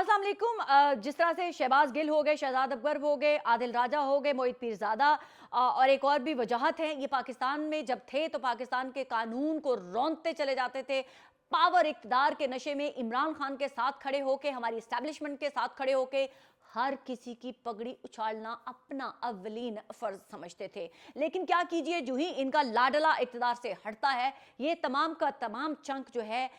अस्सलाम वालेकुम। जिस तरह से शहबाज गिल हो गए, शहजाद अकबर हो गए, आदिल राजा हो गए, मोहित पीरजादा और एक और भी वजाहत है, ये पाकिस्तान में जब थे तो पाकिस्तान के कानून को रौंदते चले जाते थे। पावर इक़्तिदार के नशे में इमरान खान के साथ खड़े होके, हमारी इस्टेब्लिशमेंट के साथ खड़े होके हर किसी की पगड़ी उछालना अपना अव्वलीन फर्ज समझते थे। लेकिन क्या कीजिए, जो ही इनका लाडला इक़्तिदार से हटता है, ये तमाम का तमाम चंक जो है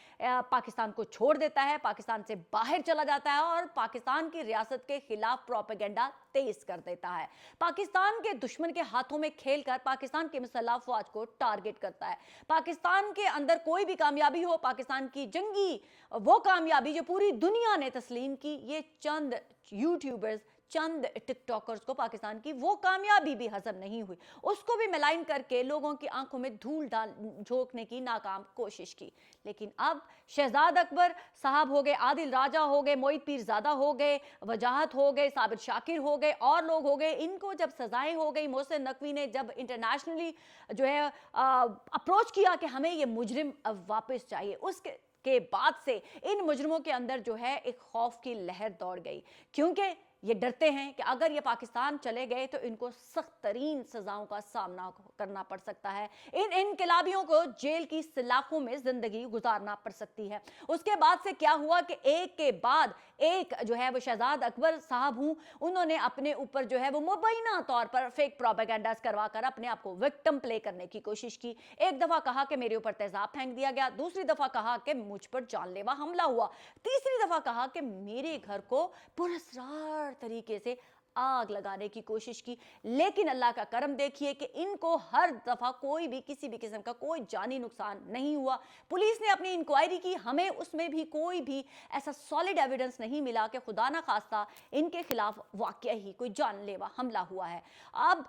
पाकिस्तान को छोड़ देता है, पाकिस्तान से बाहर चला जाता है और पाकिस्तान की रियासत के खिलाफ प्रोपेगेंडा तेज कर देता है। पाकिस्तान के दुश्मन के हाथों में खेलकर पाकिस्तान की मुसल्लह अफ़वाज को टारगेट करता है। पाकिस्तान के अंदर कोई भी कामयाबी हो, पाकिस्तान की जंगी वो कामयाबी जो पूरी दुनिया ने तस्लीम की, ये चंद यूट्यूबर्स, चंद टिकटॉकर्स को पाकिस्तान की वो कामयाबी भी हजम नहीं हुई, उसको भी मलाइन करके लोगों की आंखों में धूल डाल झोंकने की नाकाम कोशिश की। लेकिन अब शहजाद अकबर साहब हो गए, आदिल राजा हो गए, मोहित पीरजादा हो गए, वजाहत हो गए, साबिर शाकिर हो गए और लोग हो गए, इनको जब सजाएं हो गई, मोहसिन नकवी ने जब इंटरनेशनली जो है अप्रोच किया कि हमें ये मुजरिम अब वापस चाहिए, उसके के बाद से इन मुजरिमों के अंदर जो है एक खौफ की लहर दौड़ गई, क्योंकि ये डरते हैं कि अगर ये पाकिस्तान चले गए तो इनको सख्त तरीन सजाओं का सामना करना पड़ सकता है, इन इनकलाबियों को जेल की सलाखों में जिंदगी गुजारना पड़ सकती है। उसके बाद से क्या हुआ कि एक के बाद एक जो है वो शहजाद अकबर साहब हूँ, उन्होंने अपने ऊपर जो है वो मुबैना तौर पर फेक प्रोपेगेंडास करवा कर अपने आप को विक्टिम प्ले करने की कोशिश की। एक दफा कहा कि मेरे ऊपर तेजाब फेंक दिया गया, दूसरी दफा कहा कि मुझ पर जानलेवा हमला हुआ, तीसरी दफा कहा कि मेरे घर को पुरस्कार तरीके से आग लगाने की कोशिश की। लेकिन अल्लाह का करम देखिए कि इनको हर दफा कोई भी किसी भी किस्म का कोई जानी नुकसान नहीं हुआ। पुलिस ने अपनी इंक्वायरी की, हमें उसमें भी कोई भी ऐसा सॉलिड एविडेंस नहीं मिला कि खुदा ना खास्ता इनके खिलाफ वाकई ही कोई जानलेवा हमला हुआ है। अब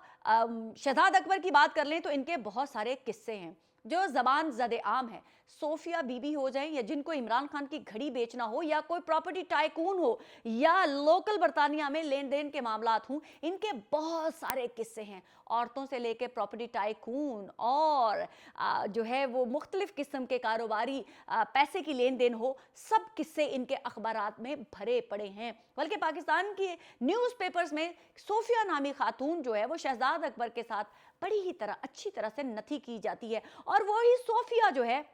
शहजाद अकबर की बात कर लें तो इनके बहुत सारे किस्से हैं जो जबान ज़दे आम है। सोफिया बीबी हो जाए या जिनको इमरान खान की घड़ी बेचना हो या कोई प्रॉपर्टी टाइकून हो या लोकल बरतानिया में लेन देन के मामलात हों, इनके बहुत सारे किस्से हैं। औरतों से लेके प्रॉपर्टी टाइकून और जो है वो मुख्तलिफ किस्म के कारोबारी पैसे की लेन देन हो, सब किस्से इनके अखबारात में भरे पड़े हैं। बल्कि पाकिस्तान के न्यूज़पेपर्स में सोफिया नामी खातून जो है वो शहजाद अकबर के साथ बड़ी ही अच्छी तरह से नथी की जाती है, और वही सोफिया जो है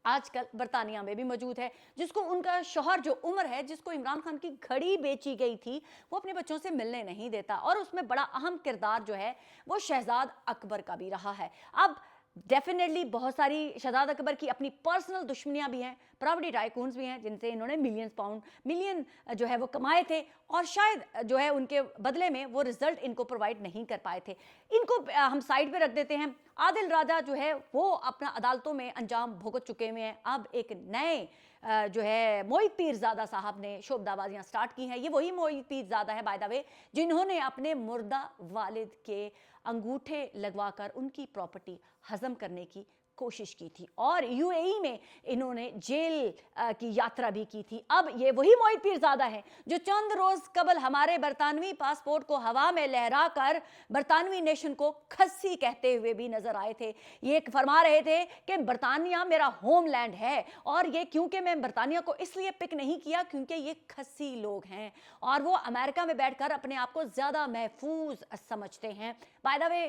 आजकल बरतानिया में भी मौजूद है, जिसको उनका शौहर जो उमर है, जिसको इमरान खान की घड़ी बेची गई थी, वो अपने बच्चों से मिलने नहीं देता, और उसमें बड़ा अहम किरदार जो है वो शहजाद अकबर का भी रहा है। अब डेफिनेटली बहुत सारी शहजाद अकबर की अपनी पर्सनल दुश्मनियां भी हैं, प्रॉपर्टी टाइकून्स भी हैं जिनसे इन्होंने मिलियन जो है वो कमाए थे, और शायद जो है उनके बदले में वो रिजल्ट इनको प्रोवाइड नहीं कर पाए थे। इनको हम साइड पे रख देते हैं। आदिल राजा जो है वो अपना अदालतों में अंजाम भुगत चुके हुए हैं। अब एक नए जो है मोहित पीरजादा साहब ने शोबदाबाजियां स्टार्ट की हैं। ये वही मोहित पीरजादा है बाय द वे जिन्होंने अपने मुर्दा वालिद के अंगूठे लगवाकर उनकी प्रॉपर्टी हजम करने की कोशिश की थी, और यूएई में इन्होंने जेल की यात्रा भी की थी। अब ये वही मोहित पीरजादा है जो चंद रोज कबल हमारे बरतानवी पासपोर्ट को हवा में लहरा कर बरतानवी नेशन को खस्सी कहते हुए भी नजर आए थे। ये फरमा रहे थे कि बरतानिया मेरा होमलैंड है, और ये क्योंकि मैं बरतानिया को इसलिए पिक नहीं किया क्योंकि ये खस्सी लोग हैं और वो अमेरिका में बैठकर अपने आप को ज्यादा महफूज समझते हैं। बाय द वे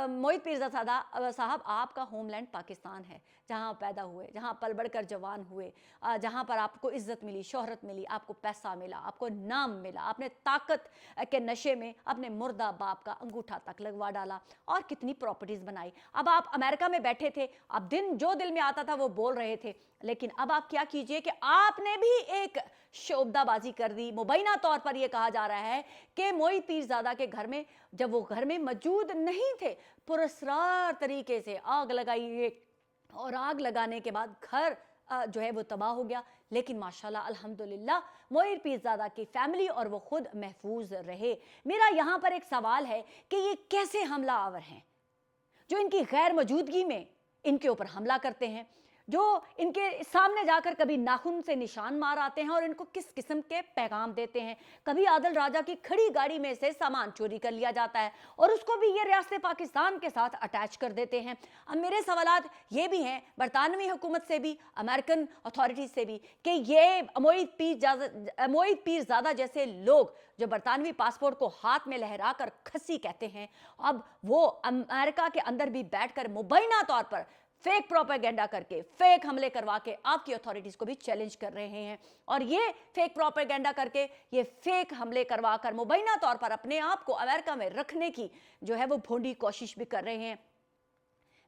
मोहित पीरजादा साहब, आपका होमलैंड पाकिस्तान है, जहां पैदा हुए, जहां पल बढ़कर जवान हुए, जहां पर आपको इज्जत मिली, शोहरत मिली, आपको पैसा मिला, आपको नाम मिला, आपने ताकत के नशे में अपने मुर्दा बाप का अंगूठा तक लगवा डाला और कितनी प्रॉपर्टीज बनाई। अब आप अमेरिका में बैठे थे, अब जो दिल में आता था वो बोल रहे थे, लेकिन अब आप क्या कीजिए कि आपने भी एक शोबदाबाजी कर दी। मुबैना तौर पर यह कहा जा रहा है कि मोहित पीरजादा के घर में जब वो घर में मौजूद नहीं थे, पुरस्कार तरीके से आग लगाई, और आग लगाने के बाद घर जो है वो तबाह हो गया। लेकिन माशाल्लाह अल्हम्दुलिल्लाह मोहित पीरजादा की फैमिली और वो खुद महफूज रहे। मेरा यहाँ पर एक सवाल है कि ये कैसे हमला आवर हैं जो इनकी गैर मौजूदगी में इनके ऊपर हमला करते हैं, जो इनके सामने जाकर कभी नाखून से निशान मार आते हैं और इनको किस किस्म के पैगाम देते हैं। कभी आदिल राजा की खड़ी गाड़ी में से सामान चोरी कर लिया जाता है और उसको भी ये रियासत पाकिस्तान के साथ अटैच कर देते हैं। अब मेरे सवालात ये भी हैं बरतानवी हुकूमत से भी, अमेरिकन अथॉरिटीज से भी, कि ये मोईद पीरजादा जैसे लोग जो बरतानवी पासपोर्ट को हाथ में लहराकर खस्सी कहते हैं, अब वो अमेरिका के अंदर भी बैठकर मुबैना तौर पर फेक प्रोपेगेंडा करके, फेक हमले करवा के आपकी अथॉरिटीज को भी चैलेंज कर रहे हैं। और ये फेक प्रोपेगेंडा करके, ये फेक हमले करवा कर मुबैना तौर पर अपने आप को अमेरिका में रखने की जो है वो भोंडी कोशिश भी कर रहे हैं।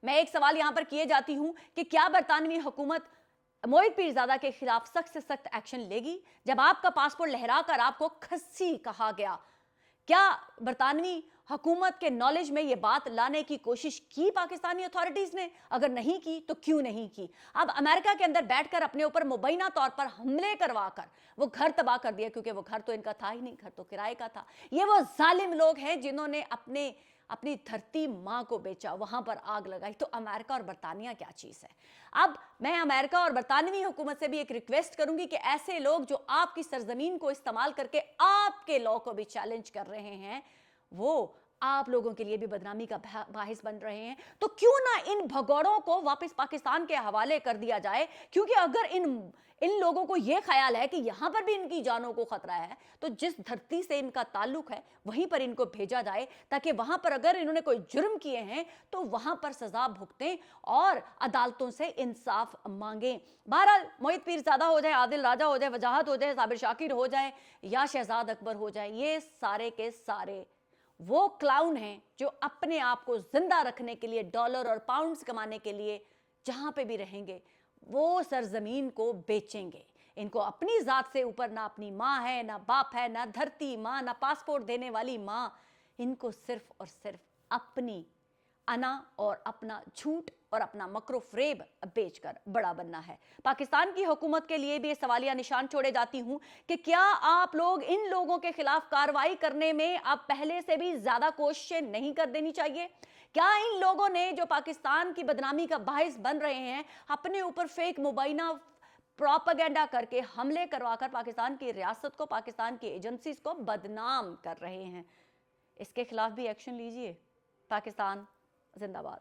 मैं एक सवाल यहां पर किए जाती हूं कि क्या बरतानवी हुकूमत मोईद पीरजादा के खिलाफ सख्त से सख्त एक्शन लेगी जब आपका पासपोर्ट लहराकर आपको खस्सी कहा गया? क्या बरतानवी हुकूमत के नॉलेज में ये बात लाने की कोशिश की पाकिस्तानी अथॉरिटीज ने? अगर नहीं की तो क्यों नहीं की? अब अमेरिका के अंदर बैठकर अपने ऊपर मुबैना तौर पर हमले करवाकर वो घर तबाह कर दिया, क्योंकि वो घर तो इनका था ही नहीं, घर तो किराए का था। ये वो जालिम लोग हैं जिन्होंने अपनी धरती माँ को बेचा, वहां पर आग लगाई। तो अमेरिका और बरतानिया क्या चीज है? अब मैं अमेरिका और बरतानवी हुकूमत से भी एक रिक्वेस्ट करूंगी कि ऐसे लोग जो आपकी सरजमीन को इस्तेमाल करके आपके लॉ को भी चैलेंज कर रहे हैं, वो आप लोगों के लिए भी बदनामी का बाहिस बन रहे हैं। तो क्यों ना इन भगौड़ों को वापस पाकिस्तान के हवाले कर दिया जाए, क्योंकि अगर इन लोगों को यह ख्याल है कि यहां पर भी इनकी जानों को खतरा है, तो जिस धरती से इनका ताल्लुक है वहीं पर इनको भेजा जाए, ताकि वहां पर अगर इन्होंने कोई जुर्म किए हैं तो वहां पर सजा भुगतें और अदालतों से इंसाफ मांगें। बहरहाल मोईद पीरजादा हो जाए, आदिल राजा हो जाए, वजाहत हो जाए, साबिर शाकिर हो जाए या शहजाद अकबर हो जाए, ये सारे के सारे वो क्लाउन हैं जो अपने आप को जिंदा रखने के लिए, डॉलर और पाउंड्स कमाने के लिए जहां पे भी रहेंगे वो सरजमीन को बेचेंगे। इनको अपनी जात से ऊपर ना अपनी माँ है, ना बाप है, ना धरती माँ, ना पासपोर्ट देने वाली माँ। इनको सिर्फ और सिर्फ अपनी अना और अपना झूठ और अपना मकरो फ्रेब बेचकर बड़ा बनना है। पाकिस्तान की हुकूमत के लिए भी ये सवालिया निशान छोड़े जाती हूं कि क्या आप लोग इन लोगों के खिलाफ कार्रवाई करने में अब पहले से भी ज्यादा कोशिशें नहीं कर देनी चाहिए? क्या इन लोगों ने जो पाकिस्तान की बदनामी का बाहिस बन रहे हैं, अपने ऊपर फेक मुबैना प्रोपेगेंडा करके हमले करवाकर पाकिस्तान की रियासत को, पाकिस्तान की एजेंसीज को बदनाम कर रहे हैं, इसके खिलाफ भी एक्शन लीजिए। पाकिस्तान जिंदाबाद।